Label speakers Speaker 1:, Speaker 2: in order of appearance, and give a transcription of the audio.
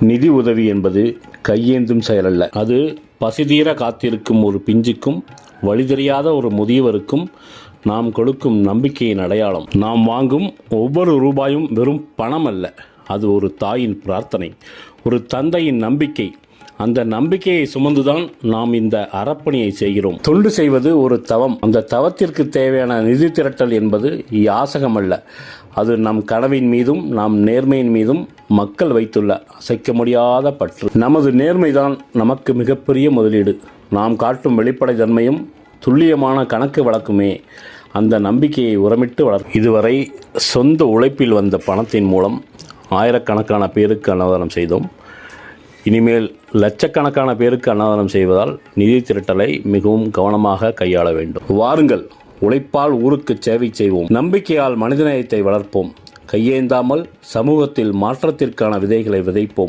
Speaker 1: நிதி உதவி என்பது கையேந்தும் செயலல்ல. அது பசிதீர காத்திருக்கும் ஒரு பிஞ்சுக்கும் வழி தெரியாத ஒரு முதியவருக்கும் நாம் கொடுக்கும் நம்பிக்கையின் அடையாளம். நாம் வாங்கும் ஒவ்வொரு ரூபாயும் வெறும் பணம் அல்ல, அது ஒரு தாயின் பிரார்த்தனை, ஒரு தந்தையின் நம்பிக்கை. அந்த நம்பிக்கையை சுமந்துதான் நாம் இந்த அறப்பணியை செய்கிறோம். தொண்டு செய்வது ஒரு தவம். அந்த தவத்திற்கு தேவையான நிதி திரட்டல் என்பது யாசகம் அல்ல, அது நம் கனவின் மீதும் நாம் நேர்மையின் மீதும் மக்கள் வைத்துள்ள அசைக்க முடியாத பற்று. நமது நேர்மைதான் நமக்கு மிகப்பெரிய முதலீடு. நாம் காட்டும் வெளிப்படை தன்மையும் துல்லியமான கணக்கு வழக்குமே அந்த நம்பிக்கையை உரமிட்டு வளர்க்கும். இதுவரை சொந்த உழைப்பில் வந்த பணத்தின் மூலம் ஆயிரக்கணக்கான பேருக்கு அன்னதானம் செய்தோம். இனிமேல் லட்சக்கணக்கான பேருக்கு அன்னதானம் செய்வதால் நிதி திரட்டலை மிகவும் கவனமாக கையாள வேண்டும். வாருங்கள், உழைப்பால் ஊருக்கு சேவை செய்வோம். நம்பிக்கையால் மனிதநேயத்தை வளர்ப்போம். கையேந்தாமல் சமூகத்தில் மாற்றத்திற்கான விதைகளை விதைப்போம்.